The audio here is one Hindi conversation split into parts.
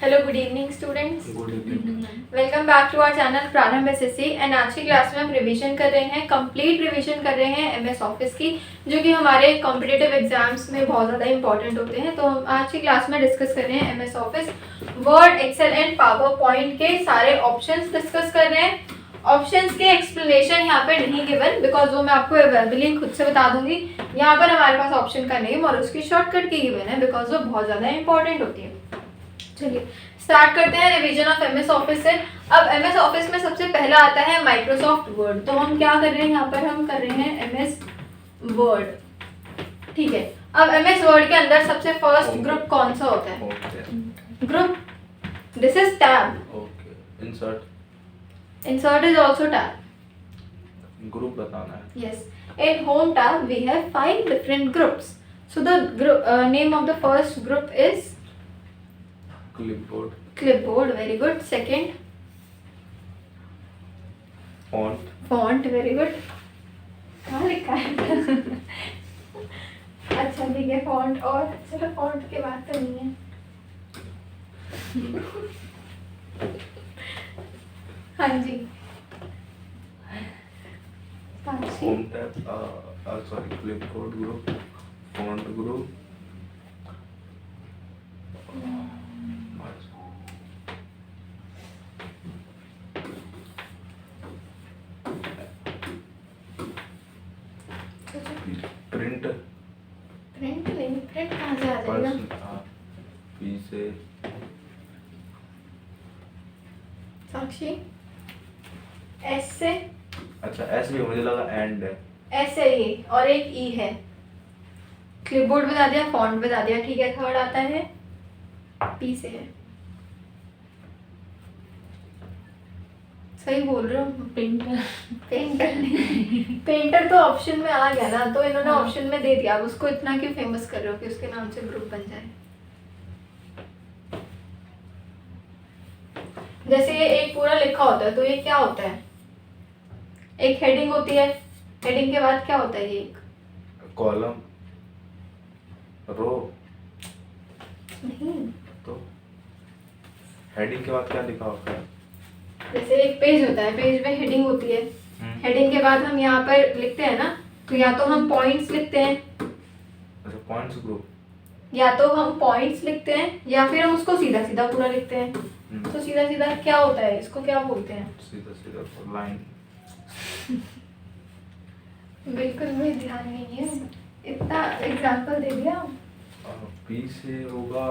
Hello good evening students, good evening. Welcome back to our channel Prarambh SSC. And आज की क्लास में हम रिवीजन कर रहे हैं, कंप्लीट रिवीजन कर रहे हैं एमएस ऑफिस की, जो कि हमारे कॉम्पिटिटिव एग्जाम्स में बहुत ज़्यादा इंपॉर्टेंट होते हैं। तो हम आज की क्लास में डिस्कस कर रहे हैं MS Office Word, Excel and PowerPoint के सारे ऑप्शंस डिस्कस कर रहे हैं। ऑप्शंस के एक्सप्लेनेशन यहाँ पे नहीं गिवन, बिकॉज वो मैं आपको वर्बली खुद से बता दूंगी। यहाँ पर हमारे पास ऑप्शन का नेम और उसकी शॉर्टकट की गिवन है, बिकॉज वो बहुत ज़्यादा इंपॉर्टेंट होती है। चलिए स्टार्ट करते हैं रिवीजन ऑफ एमएस ऑफिस से। अब एमएस ऑफिस में सबसे पहला आता है माइक्रोसॉफ्ट वर्ड। तो हम क्या कर रहे हैं यहाँ पर, हम कर रहे हैं एमएस वर्ड, ठीक है। अब एमएस वर्ड के अंदर सबसे फर्स्ट ग्रुप कौन सा होता है? Group, this is tab. Okay, insert is also tab. Group बताना है। Yes, in home tab we have 5 different groups. So the name of the first group is clipboard, very good. Second, font, very good. कहाँ लिखा है? अच्छा ठीक है, font। और चलो font के बात तो नहीं है। हाँ जी, home tab, sorry, clipboard group, font group, print नहीं, प्रिंट कहाँ से आ जाएगा? पी से साक्षी, एस से। अच्छा, एस भी मुझे लगा एंड है। एस है ये, और एक ई है। क्लिपबोर्ड बता दिया, फॉन्ट बता दिया, ठीक है। थर्ड आता है पी से है। सही बोल रहे हो? पेंटर नहीं, पेंटर तो ऑप्शन में आ गया ना, तो इन्होंने ऑप्शन में दे दिया। अब उसको इतना क्यों फेमस कर रहे हो कि उसके नाम से ग्रुप बन जाए? जैसे ये एक पूरा लिखा होता है, तो ये क्या होता है? एक हेडिंग होती है, हेडिंग के बाद क्या होता है? ये एक कॉलम, रो नहीं, तो हेडिंग के बाद क्या लिखा होता है? जैसे एक पेज होता है, पेज में हेडिंग होती है। हेडिंग के बाद हम यहाँ पर लिखते हैं ना, तो या तो हम पॉइंट्स लिखते हैं। अच्छा, पॉइंट्स ग्रुप। या तो हम पॉइंट्स लिखते हैं, या फिर हम उसको सीधा सीधा पूरा लिखते हैं। तो सीधा सीधा क्या होता है, इसको क्या बोलते हैं? सीधा सीधा लाइन। बिल्कुल भी ध्यान नहीं है, इतना एग्जांपल दे दिया। पी से होगा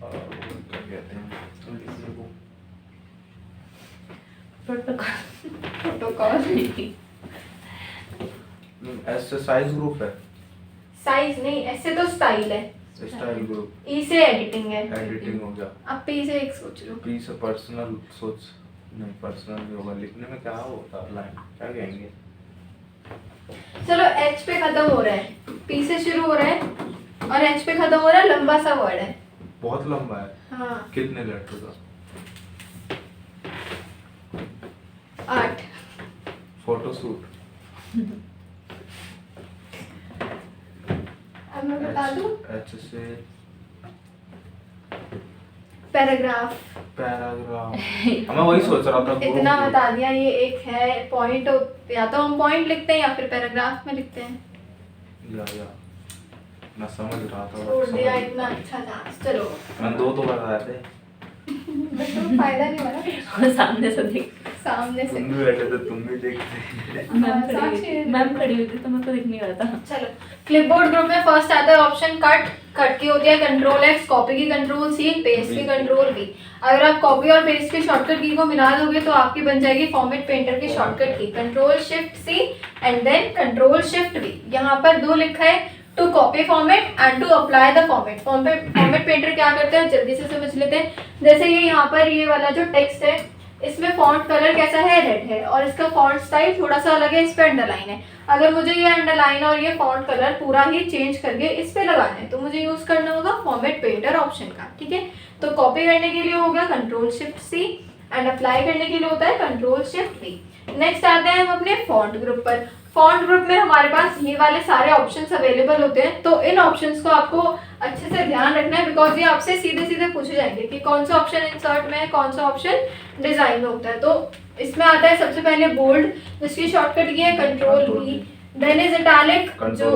क्या कहते हैं वो? प्रोटोकॉल। ऐसे साइज ग्रुप है। साइज नहीं, ऐसे तो स्टाइल है। Style group. ई से एडिटिंग है। एडिटिंग हो गया। अब पी से एक सोच लो। पी से पर्सनल सोच, नहीं पर्सनल भी होगा। लिखने में क्या होता है, लाइन क्या कहेंगे? चलो एच पे खत्म हो रहा है, पी से शुरू हो रहा है और एच पे खत्म हो रहा है। लंबा सा वर्ड है, बहुत लंबा है। हाँ। कितने लेटर का? 8। फोटोशूट। अब मैं बता दूं? एच से पैराग्राफ। मैं वही सोच रहा था। इतना बता दिया, ये एक है पॉइंट। या तो हम पॉइंट लिखते हैं या फिर पैराग्राफ में लिखते हैं। या मैं समझ रहा था। छोड़ दिया, इतना अच्छा था। चलो मैं दो तो बताए थे। बट तो फायदा नहीं हुआ ना। सामने से देख, सामने से तुम भी बैठे थे, तुम भी देखते। मैम खड़ी हुई थी तो मेरे को दिख नहीं रहा था। चलो, क्लिपबोर्ड ग्रुप में फर्स्ट आता है ऑप्शन कट। कट की होती है कंट्रोल एक्स, कॉपी की कंट्रोल सी, पेस्ट की कंट्रोल वी। अगर आप कॉपी और पेस्ट की शॉर्टकट की को मिला दोगे तो आपकी बन जाएगी फॉर्मेट पेंटर की shortcut key, control shift C and then control shift V. यहाँ पर 2 लिखा है, to copy format and to apply the format. Format painter क्या करते हैं, जल्दी से समझ लेते हैं। जैसे ये यहाँ पर ये वाला जो टेक्स्ट है, इसमें फॉन्ट कलर कैसा है, रेड है, और इसका फॉन्ट स्टाइल थोड़ा सा अलग है, इस पे अंडरलाइन है। अगर मुझे ये अंडरलाइन और ये फॉन्ट कलर पूरा ही चेंज करके इस पे लगाना है, तो मुझे यूज करना होगा फॉर्मेट पेंटर ऑप्शन का, ठीक है। तो कॉपी करने के लिए होगा control shift C and apply करने के लिए होता है कंट्रोल शिफ्ट वी। नेक्स्ट आते हैं हम अपने फॉन्ट ग्रुप पर। फॉन्ट ग्रुप में हमारे पास ये वाले सारे ऑप्शंस अवेलेबल होते हैं, तो इन ऑप्शंस को आपको अच्छे से ध्यान रखना है, बिकॉज ये आपसे सीधे सीधे पूछे जाएंगे कि कौन सा ऑप्शन इंसर्ट में है, कौन सा ऑप्शन डिजाइन में होता है। तो इसमें आता है सबसे पहले बोल्ड, जिसकी शॉर्टकट की है control B. Then is italic, जो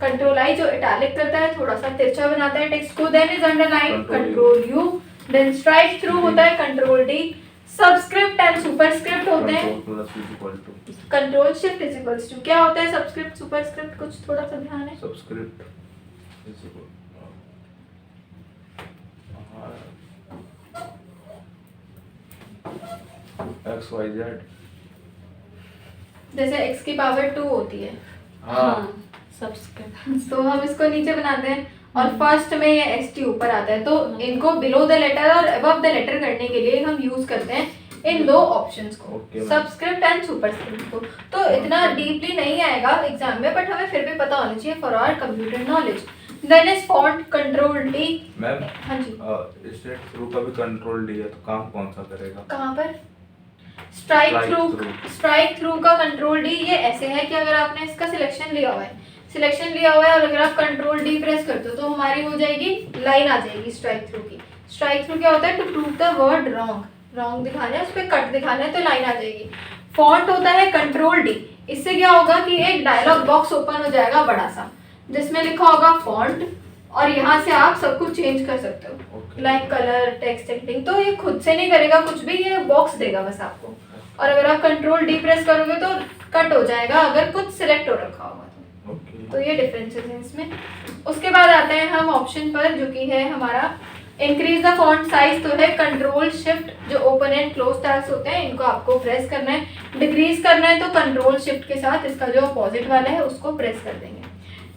कंट्रोल आई जो इटैलिक करता है, थोड़ा सा तिरछा बनाता है टेक्स्ट को। Then is underline, control U. Then strike through होता है control D. Subscript and superscript होते हैं control shift is equals to. क्या होता है सबस्क्रिप्ट सुपरस्क्रिप्ट, कुछ थोड़ा सा ध्यान है। सबस्क्रिप्ट एक्स वाई जेड, जैसे x की पावर 2 होती है, हाँ सब्सक्राइब। तो हम इसको नीचे बनाते हैं और फर्स्ट में ये एस टी ऊपर आता है, तो इनको बिलो द लेटर और अबव द लेटर करने के लिए हम यूज करते हैं इन दो ऑप्शंस को, Okay, सबस्क्रिप्ट एंड सुपरस्क्रिप्ट को। तो इतना डीपली नहीं आएगा एग्जाम में, बट हमें फिर भी पता होना चाहिए for our computer knowledge. Then is font control D. Ma'am हाँ जी, स्टेट थ्रू का भी कंट्रोल डी है, तो काम कौन सा करेगा? कहाँ पर? स्ट्राइक थ्रू का कंट्रोल डी ये ऐसे है कि अगर आपने इसका सिलेक्शन लिया हुआ है और अगर आप कंट्रोल डी प्रेस करते हो तो हमारी हो जाएगी लाइन आ जाएगी स्ट्राइक थ्रू की। स्ट्राइक थ्रू क्या होता है? To prove the word wrong दिखाना है, उस पर कट दिखाना है, तो लाइन आ जाएगी। फॉन्ट होता है कंट्रोल डी। इससे क्या होगा कि एक डायलॉग बॉक्स ओपन हो जाएगा बड़ा सा, जिसमें लिखा होगा फॉन्ट, और यहाँ से आप सब कुछ चेंज कर सकते हो, लाइक कलर, टेक्स्ट एडिटिंग। तो ये खुद से नहीं करेगा कुछ भी, ये बॉक्स देगा बस आपको। और अगर आप कंट्रोल डी प्रेस करोगे तो कट हो जाएगा अगर कुछ सिलेक्ट हो रखा होगा तो ये डिफरेंसेस हैं इसमें। उसके बाद आते हैं हम ऑप्शन पर, जो कि है हमारा इंक्रीज द फॉन्ट साइज। तो है कंट्रोल शिफ्ट, जो ओपन एंड क्लोज टैब्स होते हैं इनको आपको प्रेस करना है। डिक्रीज करना है तो कंट्रोल शिफ्ट के साथ इसका जो अपोजिट वाला है उसको प्रेस कर देंगे।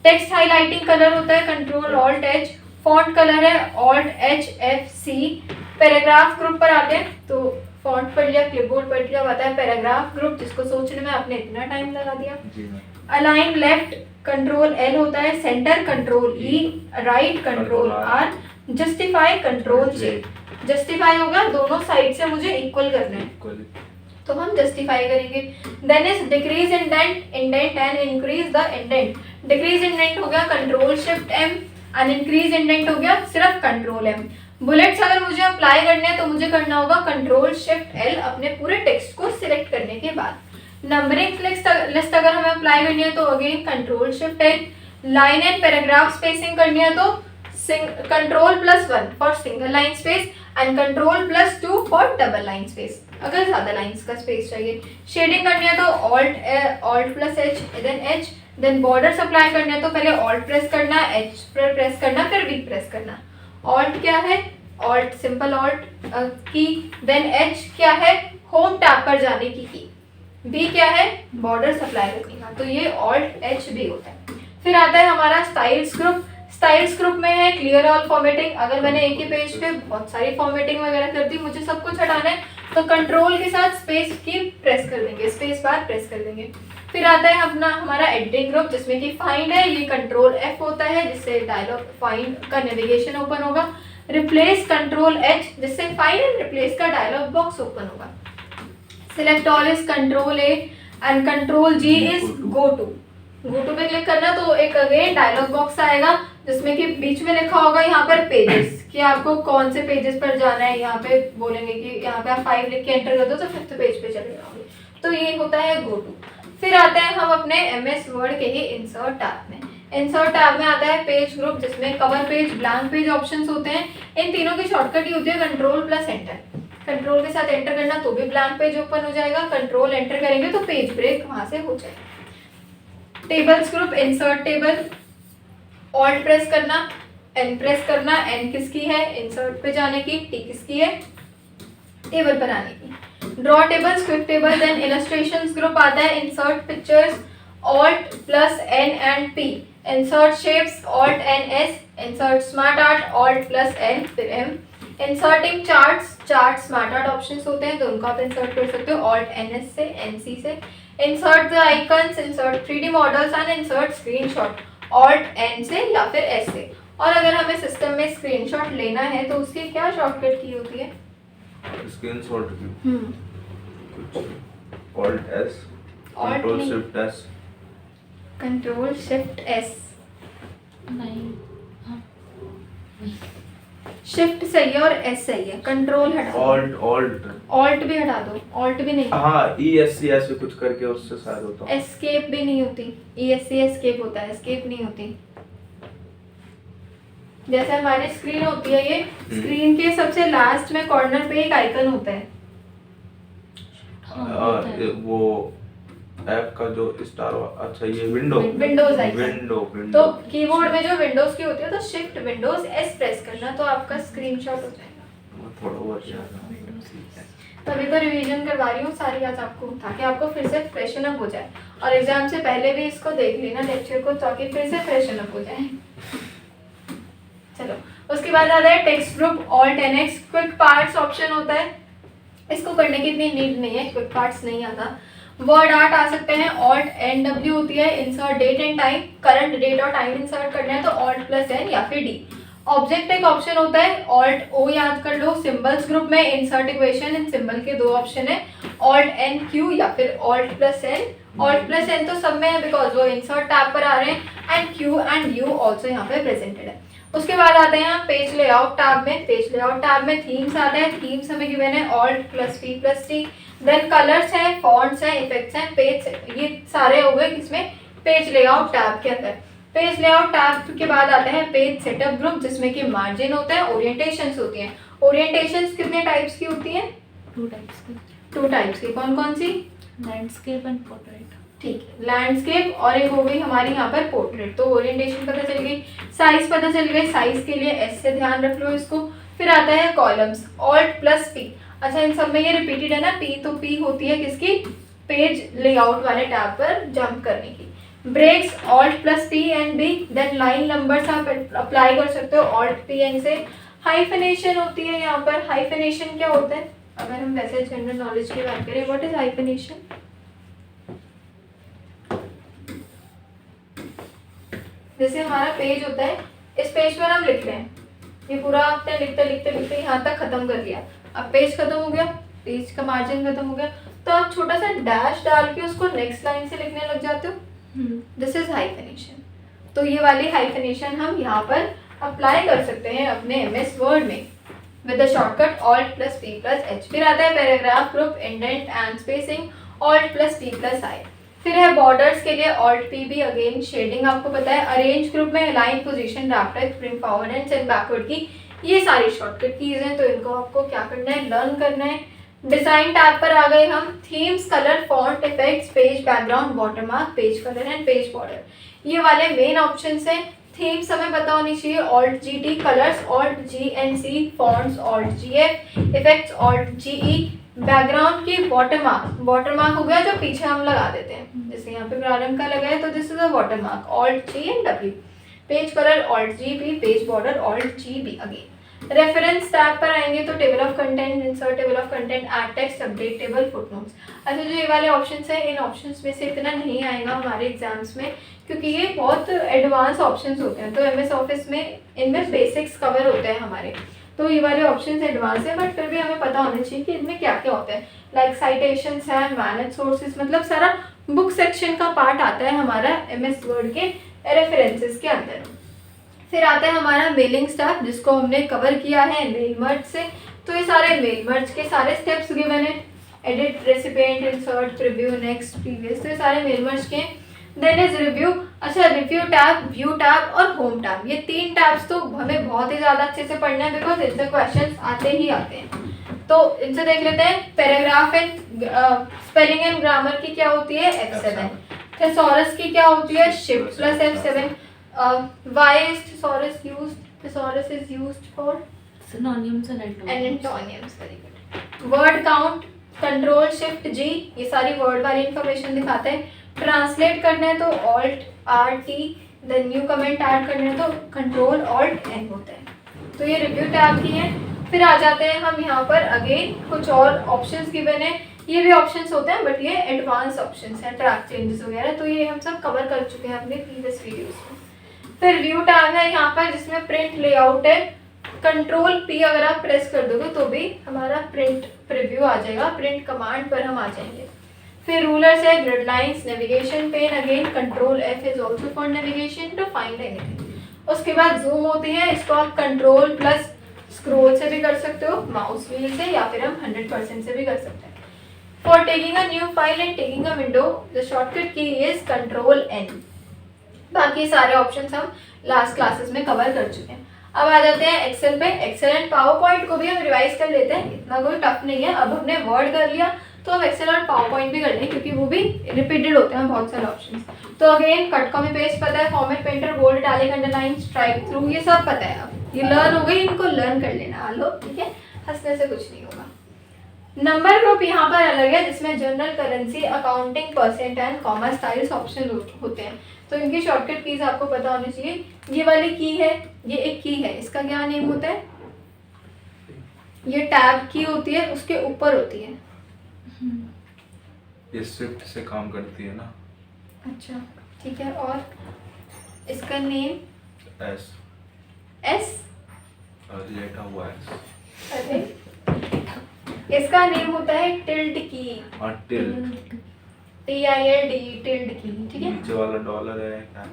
टेक्स्ट हाईलाइटिंग कलर होता है control alt H. Font colour है alt H F C. Paragraph group पर आते हैं, तो फॉन्ट पढ़ लिया, क्लिपबोर्ड पढ़ लिया, आता है पैराग्राफ ग्रुप, जिसको सोचने में आपने इतना टाइम लगा दिया। अलाइन लेफ्ट कंट्रोल एल होता है। Center control E. Right control R. Justify control J. Justify होगा दोनों साइड से मुझे इक्वल करना है, तो हम जस्टिफाई करेंगे। Then is decrease indent and increase the indent. Decrease indent हो गया control shift M, and increase indent हो गया सिर्फ कंट्रोल एम। बुलेट्स अगर मुझे अप्लाई करने हैं तो मुझे करना होगा कंट्रोल शिफ्ट एल अपने पूरे टेक्स्ट को सिलेक्ट करने के बाद। नंबरिंग लिस्ट अगर हमें अप्लाई करनी है तो again control shift L. Line and paragraph spacing करनी है तो control +1 for single line space and control +2 for double line space, अगर ज्यादा लाइंस का स्पेस चाहिए। शेडिंग करनी है तो Alt plus H, then H. Then borders apply करने हैं तो पहले ऑल्ट प्रेस करना, एच प्रेस करना, फिर वी प्रेस करना। ऑल्ट क्या है? Alt simple Alt key. Then H क्या है? होम टैब पर जाने की की। बी क्या है? बॉर्डर्स अप्लाई करने का, तो ये ऑल्ट एच भी होता है। फिर आता है हमारा स्टाइल्स ग्रुप। स्टाइल्स ग्रुप में है क्लियर ऑल फॉर्मेटिंग। अगर मैंने एक ही पेज पे बहुत सारी फॉर्मेटिंग वगैरह कर दी, मुझे सब कुछ हटाना है, तो कंट्रोल के साथ स्पेस की प्रेस कर देंगे, स्पेस बार प्रेस कर देंगे। फिर आता है अपना हमारा एडिटिंग ग्रुप, जिसमें कि फाइंड है, ये कंट्रोल एफ होता है, जिससे डायलॉग फाइंड का नेविगेशन ओपन होगा। रिप्लेस कंट्रोल एच, जिससे फाइंड एंड रिप्लेस का डायलॉग बॉक्स ओपन होगा। Select all is control A and control G is go to पे क्लिक करना, तो एक अगेन डायलॉग बॉक्स आएगा जिसमें कि बीच में लिखा होगा यहाँ पर पेजेस, कि आपको कौन से पेजेस पर जाना है। यहाँ पे बोलेंगे कि यहाँ पे आप 5 लिख के एंटर कर दो तो 5th पेज पे चले जाओगे, तो ये होता है गो टू। फिर आते हैं हम अपने MS वर्ड के ही इंसर्ट टैब में। इंसर्ट टैब में आता है पेज ग्रुप, जिसमें cover page, blank page options होते हैं। इन तीनों की शॉर्टकट ही होती है कंट्रोल प्लस एंटर। कंट्रोल के साथ एंटर करना तो भी ब्लैंक पेज ओपन हो जाएगा, कंट्रोल एंटर करेंगे तो पेज ब्रेक वहां से हो जाएगा। Tables group, insert table, alt press करना, एन प्रेस करना। एन किसकी है? इंसर्ट पे जाने की। टी किसकी है? टेबल पर आने की। Draw tables, quick table. Then illustrations group आता है insert pictures, alt plus N and P. Insert shapes, alt N S. Insert smart art, alt plus N फिर M. Inserting charts, chart smart art options होते हैं तो उनको आप इंसर्ट कर सकते हो ऑल्ट एन एस से, एन सी से। Insert the icons, insert 3D models and insert screenshot, alt N से या फिर एस से। और अगर हमें सिस्टम में स्क्रीनशॉट लेना है तो उसकी क्या शॉर्टकट की होती है? स्क्रीनशॉट की कुछ alt S, control shift S, control shift S, नहीं, हाँ, शिफ्ट सही है और एस सही है, कंट्रोल हटा दो, ऑल्ट भी हटा दो, ऑल्ट भी नहीं, हाँ ESC ऐसे कुछ करके उससे शायद होता है। एस्केप भी नहीं होती, ESC एस्केप होता है, एस्केप नहीं होती। जैसे हमारी स्क्रीन होती है, ये स्क्रीन के सबसे लास्ट में कॉर्नर पे एक आइकन होता है, हाँ, होता है। वो ऐप का जो स्टार, अच्छा ये विंडोज आइकन। विंडो तो कीबोर्ड में जो विंडोज की होती है तो शिफ्ट विंडोज एस प्रेस करना तो आपका स्क्रीनशॉट हो जाएगा। थोड़ा बहुत याद है। तभी तो रिवीजन करवा रही हूँ सारी आज आपको, ताकि आपको फिर से फ्रेशन अप हो जाए, और एग्जाम से पहले भी इसको देख लेना लेक्चर को, ताकि फिर से फ्रेशन अप हो जाए। चलो, उसके बाद आता है text group alt NX, quick parts option होता है, इसको करने की इतनी नीड नहीं है, क्विक पार्ट्स नहीं आता। वर्ड आर्ट आ सकते हैं, ऑल्ट NW होती है, insert date and time, current date और टाइम इंसर्ट करना है तो ऑल्ट प्लस N या फिर D। ऑब्जेक्ट एक ऑप्शन होता है, ऑल्ट O याद कर लो। सिंबल्स ग्रुप में इंसर्ट इक्वेशन, इन सिंबल के दो ऑप्शन है, ऑल्ट NQ या फिर alt plus N। Alt plus N तो सब में है बिकॉज वो इंसर्ट टैब पर आ रहे हैं, and Q and U also यहाँ पे प्रेजेंटेड है। उसके बाद आते हैं हम पेज लेआउट टैब में। पेज लेआउट टैब में थीम्स आता है, थीम्स हमें गिवन है Alt plus P plus T। Then colours हैं, फॉन्ट्स हैं, इफेक्ट्स हैं, पेज, ये सारे हो गए किसमें, पेज लेआउट टैब के अंदर। पेज लेआउट टैब के बाद आता है पेज सेटअप ग्रुप, जिसमें कि मार्जिन होता है, ओरिएंटेशंस होती हैं। ओरिएंटेशंस कितने टाइप्स की होती हैं, 2 टाइप्स की, 2 टाइप्स की, कौन कौन सी, लैंडस्केप एंड पोर्ट्रेट। ठीक है, लैंडस्केप और एक हो गई हमारी यहाँ पर पोर्ट्रेट। तो ओरिएंटेशन पता चल गई, साइज पता चल गई, साइज के लिए एस से ध्यान रख लो इसको। फिर आता है कॉलम्स, ऑल्ट प्लस P। अच्छा, इन सब में ये रिपीटेड है ना, P तो P होती है किसकी, पेज लेआउट वाले टैब पर जंप करने की। Breaks Alt plus P and B। Then line numbers आप अप्लाई कर सकते हो ऑल्ट P एंड से। हाइफिनेशन होती है यहाँ पर, हाइफिनेशन क्या होता है, अगर हम वैसे जनरल नॉलेज की बात करें, व्हाट इज हाइफिनेशन। जैसे हमारा पेज होता है, इस पेज पर हम लिख रहे हैं, ये पूरा आपने लिखते लिखते लिखते यहाँ तक खत्म कर लिया, अब पेज खत्म हो गया, पेज का मार्जिन खत्म हो गया, तो आप छोटा सा डैश डाल के उसको नेक्स्ट लाइन से लिखने लग जाते हो, दिस इज हाइफिनेशन। तो ये वाली हाइफिनेशन हम यहाँ पर अप्लाई कर सकते हैं अपने MS वर्ड में with the shortcut alt plus P plus H। फिर आता है paragraph group, indent and spacing, alt plus P plus I। फिर है बॉर्डर्स के लिए ऑल्ट P भी, अगेन शेडिंग आपको पता है। अरेंज ग्रुप में align, position, draft type, bring forward and send backward की, ये सारी शॉर्टकट कीज हैं, तो इनको आपको क्या करना है, लर्न करना है। डिजाइन टैब पर आ गए हम, themes, colour, font, effects, page background, watermark, page colour and page border, ये वाले मेन ऑप्शंस हैं। थीम्स हमें पता होनी चाहिए, alt GT, colours alt GNC, fonts alt GF, effects alt GE, background की वाटरमार्क, वाटरमार्क हो गया जो पीछे हम लगा देते हैं, जैसे यहाँ पे प्रारंभ का लगा है तो this is a watermark, alt G and W। Page colour alt GB, page border alt GB again. Reference tab पर आएंगे तो table of content, insert table of content, add text, update table, footnotes. अच्छा, जो ये वाले ऑप्शंस हैं, इन ऑप्शंस में से इतना नहीं आएगा हमारे एग्जाम्स में, क्योंकि ये बहुत एडवांस ऑप्शंस होते हैं। तो MS ऑफिस में इनमें बेसिक्स कवर होते हैं हमारे, तो ये वाले ऑप्शंस एडवांस है, बट फिर भी हमें पता होना चाहिए कि इनमें क्या क्या होता है। लाइक साइटेशंस है, मैनेज सोर्सेज, मतलब सारा बुक सेक्शन का पार्ट आता है हमारा MS वर्ड के रेफरेंसेस के अंदर। फिर आता है हमारा मेलिंग स्टैप, जिसको हमने कवर किया है मेल मर्ज से। तो ये सारे मेल मर्ज के सारे स्टेप्स गिवन है, edit, recipient, insert, preview, next, previous, तो ये सारे मेल मर्ज के। Then is review. अच्छा, रिव्यू टैब, व्यू टैब और होम टैब, ये 3 टैब्स तो हमें बहुत ही ज़्यादा अच्छे से पढ़ना है, बिकॉज इनसे क्वेश्चन आते ही आते हैं। तो इनसे देख लेते हैं। Paragraph and spelling and grammar की क्या होती है, F7। थेसॉरस की क्या होती है, shift plus F7। Why is thesaurus used? Thesaurus is used for synonyms and antonyms. Very good. Word count, control shift G, ये सारी वर्ड वाली इंफॉर्मेशन दिखाते हैं। ट्रांसलेट करना है तो Alt RT, then new comment add करना है तो कंट्रोल ऑल्ट N होता है। तो ये रिव्यू टैब की है। फिर आ जाते हैं हम यहाँ पर, अगेन कुछ और ऑप्शंस गिवन है, ये भी ऑप्शंस होते हैं बट ये एडवांस ऑप्शंस हैं, ट्रैक चेंजेस वगैरह, तो ये हम सब कवर कर चुके हैं अपने प्रीवियस वीडियोस में। फिर व्यू टैब है यहाँ पर, जिसमें प्रिंट लेआउट है, कंट्रोल P अगर आप प्रेस कर दोगे तो भी हमारा प्रिंट प्रीव्यू आ जाएगा, प्रिंट कमांड पर हम आ जाएंगे। फिर रूलर्स है, grid lines, navigation pane, again control F is also for navigation to find anything. उसके बाद जूम होती है, इसको आप कंट्रोल प्लस स्क्रॉल से भी कर सकते हो, माउस व्हील से, या फिर हम 100% से भी कर सकते हैं। For taking a new file and taking a window, the shortcut key is Control N। बाकी सारे ऑप्शंस हम लास्ट क्लासेस में कवर कर चुके हैं। अब आ जाते हैं एक्सेल पे। एक्सेल एंड पावर पॉइंट को भी हम रिवाइज कर लेते हैं, इतना कोई टफ नहीं है। अब हमने वर्ड कर लिया तो हम एक्सेल और पावर पॉइंट भी कर लें, क्योंकि वो भी रिपीटेड होते हैं बहुत सारे ऑप्शंस। तो अगेन कट कॉपी पेस्ट पता है, format painter, bold, italic, underline, strike through, ये सब पता है। अब ये लर्न हो गई, इनको लर्न कर लेना लो, ठीक है, हंसने से कुछ नहीं होगा। नंबर ग्रुप यहाँ पर अलग है, जिसमें general currency, accounting, percent and comma styles option होते हैं। तो इनकी शॉर्टकट कीज आपको पता होनी चाहिए। ये वाली की है, ये एक की है, इसका क्या नेम होता है? ये टैब की होती है, उसके ऊपर होती है। ये शिफ्ट से काम करती है ना। अच्छा ठीक है, और इसका नेम? एस। एस लेटा हुआ एस। अरे इसका नेम होता है टिल्ड की, टिल्ड, TILD, टिल्ड की, ठीक है। नीचे वाला डॉलर है क्या?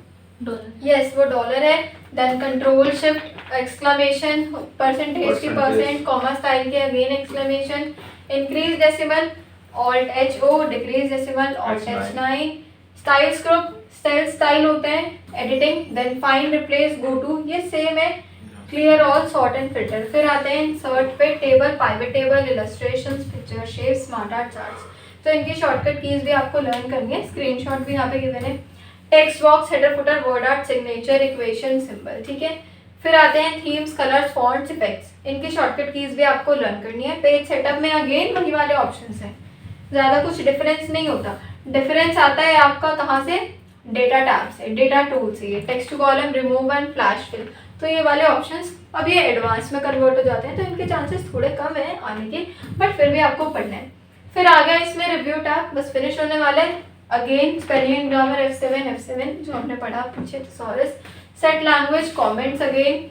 डॉलर। यस वो डॉलर है। Then control shift, exclamation, percentage की परसेंट, कॉमा स्टाइल के again exclamation, increase decimal, alt HO, decrease decimal, alt H9, styles group, style होते हैं, editing, then find, replace, go to, ये सेम है, clear all, sort and filter. फिर आते हैं इंसर्ट पे, table, pivot table, illustrations, picture, shape, smart art, charts. तो इनकी शॉर्टकट कीज भी आपको लर्न करनी है, स्क्रीनशॉट भी यहाँ पे गिवन है। Text box, header, footer, word art, signature, equation, symbol, ठीक है। फिर आते हैं थीम्स, कलर्स, फॉन्ट्स, इफेक्ट्स, इनकी शॉर्टकट कीज भी आपको लर्न करनी है। पेज सेटअप में अगेन वही वाले ऑप्शंस हैं, ज़्यादा कुछ डिफरेंस नहीं होता। डिफरेंस आता है आपका कहाँ से? डेटा टैब से, डेटा टूल से, text column, remove and flash fill, तो ये वाले ऑप्शंस अब ये एडवांस में कन्वर्ट हो जाते हैं, तो इनके चांसेस थोड़े कम हैं आने के, बट फिर भी आपको पढ़ना है। फिर आ गया इसमें रिव्यू टैब, बस फिनिश होने वाला है। Again spelling and grammar, F7 जो हमने पढ़ा पीछे, thesaurus, set language, comments, again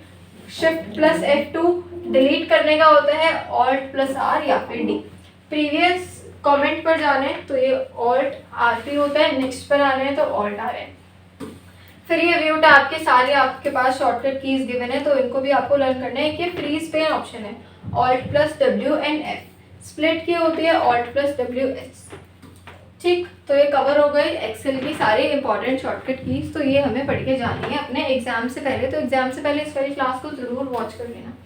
shift plus F2, delete करने का होता है ऑल्ट प्लस R या फिर D। प्रीवियस कमेंट पर जाने तो ये ऑल्ट R3 होता है, नेक्स्ट पर आने हैं तो ऑल्ट R है। फिर ये व्यू टैब के सारे आपके पास शॉर्टकट कीज गिवन है, तो इनको भी आपको लर्न करना है। कि फ्रीज पेन ऑप्शन है, Alt plus W and F, split की होती है ऑल्ट प्लस WS, ठीक। तो ये कवर हो गई एक्सेल की सारी इंपॉर्टेंट शॉर्टकट कीज, तो ये हमें पढ़ के जानी है अपने एग्जाम से पहले। तो एग्जाम से पहले इस वाली क्लास को जरूर वॉच कर लेना।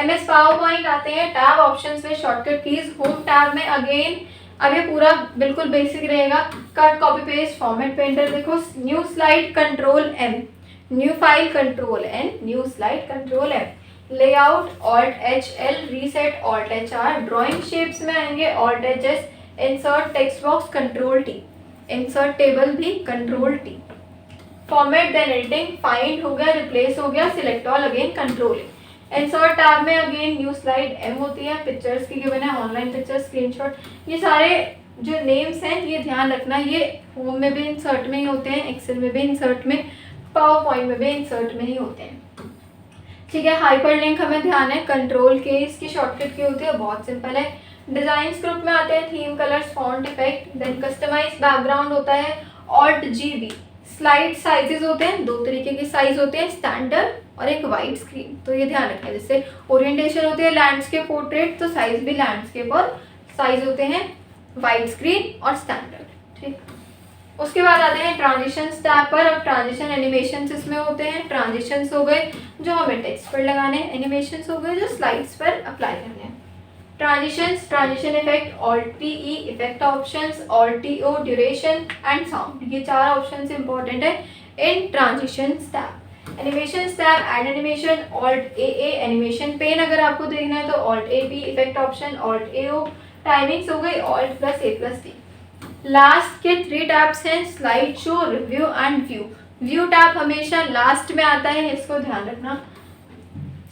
MS पावर पॉइंट आते हैं, टैब ऑप्शंस में शॉर्टकट कीज, होम टैब में अगेन अब ये पूरा बिल्कुल बेसिक रहेगा, cut copy paste, format painter, देखो new slide control M, new file control N, new slide control M, layout alt HL, reset alt HR, drawing shapes में आएंगे alt HS, insert text box control T, insert table भी control T, format then editing, find हो गया, रिप्लेस हो गया, select all again control A। Insert tab में अगेन न्यू स्लाइड M होती है, पिक्चर्स की गिवन है, ऑनलाइन पिक्चर्स, स्क्रीनशॉट, ये सारे जो नेम्स हैं ये ध्यान रखना, ये होम में भी इंसर्ट में ही होते हैं, एक्सेल में भी इंसर्ट में, पावर पॉइंट में भी इंसर्ट में ही होते हैं, ठीक है। हाइपर लिंक हमें ध्यान है, कंट्रोल के इसकी शॉर्टकट की होती है, बहुत सिंपल है। डिजाइन ग्रुप में आते हैं theme, colours, font, effect, then customise background होता है ऑल्ट GB, स्लाइड साइजेस होते हैं, दो तरीके के साइज होते हैं, स्टैंडर्ड और एक वाइड स्क्रीन, तो ये ध्यान रखें। जैसे ओरिएंटेशन होती है लैंडस्केप, पोर्ट्रेट, तो साइज भी लैंडस्केप और साइज होते हैं वाइड स्क्रीन और स्टैंडर्ड, ठीक। उसके बाद आते हैं ट्रांजिशन टैब पर। अब ट्रांजिशन एनिमेशंस इसमें होते हैं, ट्रांजिशंस हो गए जो हमें टेक्स्ट पर लगाने हैं, एनिमेशंस हो गए जो स्लाइड्स पर अप्लाई करने हैं। Transitions, transition effect, alt TE, effect options, alt TO, duration and sound, ये चार ऑप्शंस इंपॉर्टेंट है in transition tab. Animation tab, add animation, alt AA, animation pane अगर आपको देखना है तो alt AP, effect option alt AO, timings हो गई ऑल्ट प्लस A+D। लास्ट के 3 टैब्स हैं, slide show, review and view. View tab हमेशा लास्ट में आता है, इसको ध्यान रखना।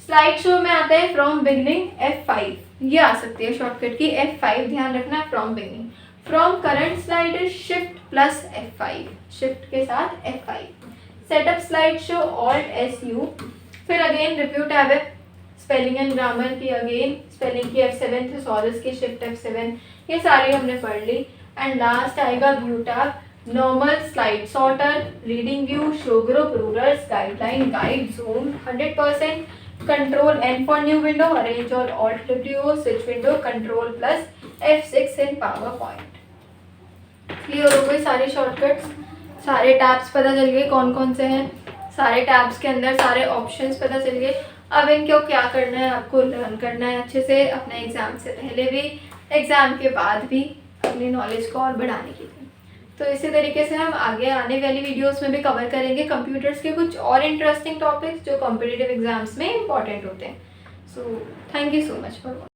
स्लाइड शो में आता है फ्रॉम बिगिनिंग F5, ये आ सकती है शॉर्टकट की F5, ध्यान रखना from beginning. From current slide shift plus F5, shift के साथ F5। Setup slide show alt SU। फिर अगेन रिव्यू टैब है, स्पेलिंग एंड ग्रामर की अगेन, स्पेलिंग की F7, थिसॉरस की शिफ्ट F7, ये सारी हमने पढ़ ली। एंड लास्ट आएगा view tab, normal, slide sorter, reading view, show group, rulers, guideline, guide, zoom 100%, control N for new window, arrange और alt W, switch window, control plus F6 in PowerPoint. Clear हो गई सारे शॉर्टकट्स, सारे टैब्स पता चल गए कौन कौन से हैं, सारे टैब्स के अंदर सारे ऑप्शंस पता चल गए। अब इनको क्या करना है, आपको लर्न करना है अच्छे से, अपने एग्ज़ाम से पहले भी, एग्ज़ाम के बाद भी अपनी नॉलेज को और बढ़ाने के लिए। तो इसी तरीके से हम आगे आने वाली वीडियोस में भी कवर करेंगे कंप्यूटर्स के कुछ और इंटरेस्टिंग टॉपिक्स जो कॉम्पिटिटिव एग्जाम्स में इंपॉर्टेंट होते हैं। So thank you so much for